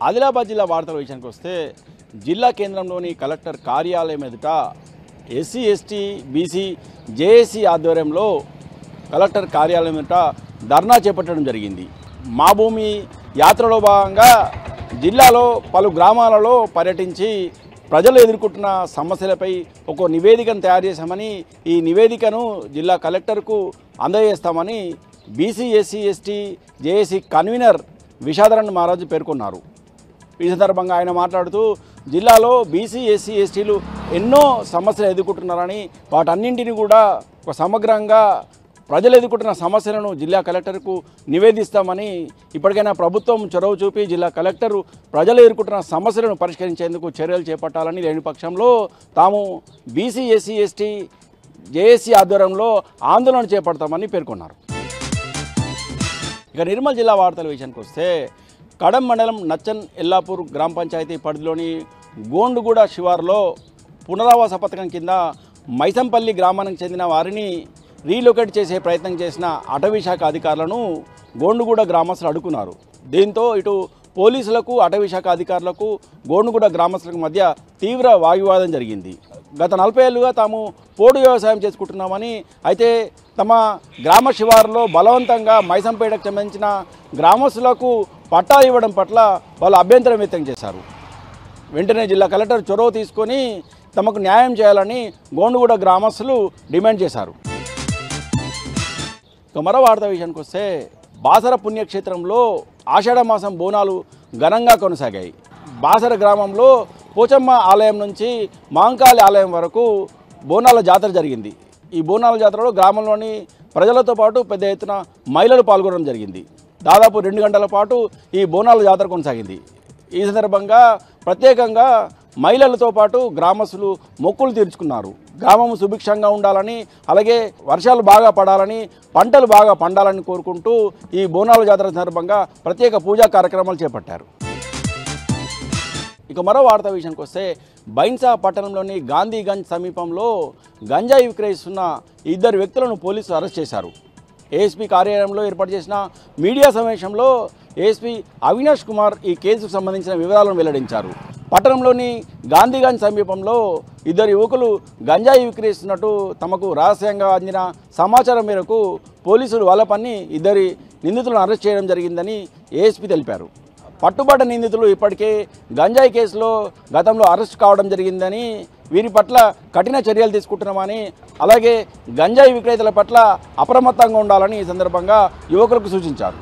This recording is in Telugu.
ఆదిలాబాద్ జిల్లా వార్తల విషయానికి వస్తే జిల్లా కేంద్రంలోని కలెక్టర్ కార్యాలయం ఎదుట ఎస్సీ ఎస్టీ బీసీ జేఏసీ ఆధ్వర్యంలో కలెక్టర్ కార్యాలయం ఎదుట ధర్నా చేపట్టడం జరిగింది. మా భూమి యాత్రలో భాగంగా జిల్లాలో పలు గ్రామాలలో పర్యటించి ప్రజలు ఎదుర్కొంటున్న సమస్యలపై ఒక నివేదికను తయారు చేశామని, ఈ నివేదికను జిల్లా కలెక్టర్కు అందజేస్తామని BC SC ST JAC convener విషాదరణ్ మహారాజు పేర్కొన్నారు. ఈ సందర్భంగా ఆయన మాట్లాడుతూ జిల్లాలో బీసీ ఎస్సీ ఎస్టీలు ఎన్నో సమస్యలు ఎదుర్కొంటున్నారని, వాటన్నింటినీ కూడా ఒక సమగ్రంగా ప్రజలు ఎదుర్కొంటున్న సమస్యలను జిల్లా కలెక్టర్కు నివేదిస్తామని, ఇప్పటికైనా ప్రభుత్వం చొరవ చూపి జిల్లా కలెక్టర్ ప్రజలు ఎదుర్కొంటున్న సమస్యలను పరిష్కరించేందుకు చర్యలు చేపట్టాలని, లేని పక్షంలో తాము బీసీ ఎస్సీ ఎస్టీ జేఏసీ ఆధ్వర్యంలో ఆందోళన చేపడతామని పేర్కొన్నారు. ఇక నిర్మల్ జిల్లా వార్తల విషయానికి వస్తే కడం మండలం నచ్చన్ ఎల్లాపూర్ గ్రామ పంచాయతీ పరిధిలోని గోండుగూడ శివారులో పునరావాస పథకం కింద మైసంపల్లి గ్రామానికి చెందిన వారిని రీలొకేట్ చేసే ప్రయత్నం చేసిన అటవీ శాఖ అధికారులను గోండుగూడ గ్రామస్తులు అడ్డుకున్నారు. దీంతో ఇటు పోలీసులకు అటవీ శాఖ అధికారులకు గోండుగూడ గ్రామస్తులకు మధ్య తీవ్ర వాగ్వివాదం జరిగింది. గత 40 ఏళ్లుగా తాము పోడు వ్యవసాయం చేసుకుంటున్నామని, అయితే తమ గ్రామ శివారులో బలవంతంగా మైసంపేటకు సంబంధించిన గ్రామస్తులకు పట్టాలు ఇవ్వడం పట్ల వాళ్ళు అభ్యంతరం వ్యక్తం చేశారు. వెంటనే జిల్లా కలెక్టర్ చొరవ తీసుకొని తమకు న్యాయం చేయాలని గోండుగూడ గ్రామస్తులు డిమాండ్ చేశారు. మరో వార్త విషయానికి వస్తే బాసర పుణ్యక్షేత్రంలో ఆషాఢ మాసం బోనాలు ఘనంగా కొనసాగాయి. బాసర గ్రామంలో పోచమ్మ ఆలయం నుంచి మాంకాళి ఆలయం వరకు బోనాల జాతర జరిగింది. ఈ బోనాల జాతరలో గ్రామంలోని ప్రజలతో పాటు పెద్ద ఎత్తున మహిళలు పాల్గొనడం జరిగింది. దాదాపు 2 గంటల పాటు ఈ బోనాల జాతర కొనసాగింది. ఈ సందర్భంగా ప్రత్యేకంగా మహిళలతో పాటు గ్రామస్తులు మొక్కులు తీర్చుకున్నారు. గ్రామం సుభిక్షంగా ఉండాలని, అలాగే వర్షాలు బాగా పడాలని, పంటలు బాగా పండాలని కోరుకుంటూ ఈ బోనాల జాతర సందర్భంగా ప్రత్యేక పూజా కార్యక్రమాలు చేపట్టారు. ఇక మరో వార్త విషయానికి వస్తే బైన్సా పట్టణంలోని గాంధీగంజ్ సమీపంలో గంజాయి విక్రయిస్తున్న 2 వ్యక్తులను పోలీసులు అరెస్ట్ చేశారు. ఏఎస్పీ కార్యాలయంలో ఏర్పాటు చేసిన మీడియా సమావేశంలో ఏఎస్పీ అవినాష్ కుమార్ ఈ కేసుకు సంబంధించిన వివరాలను వెల్లడించారు. పట్టణంలోని గాంధీగంజ్ సమీపంలో 2 యువకులు గంజాయి విక్రయిస్తున్నట్టు తమకు రహస్యంగా అందిన సమాచారం మేరకు పోలీసులు వలపన్ని 2 నిందితులను అరెస్ట్ చేయడం జరిగిందని ఏఎస్పీ తెలిపారు. పట్టుబడ్డ నిందితులు ఇప్పటికే గంజాయి కేసులో గతంలో అరెస్ట్ కావడం జరిగిందని, వీరి పట్ల కఠిన చర్యలు తీసుకుంటున్నామని, అలాగే గంజాయి విక్రేతల పట్ల అప్రమత్తంగా ఉండాలని ఈ సందర్భంగా యువకులకు సూచించారు.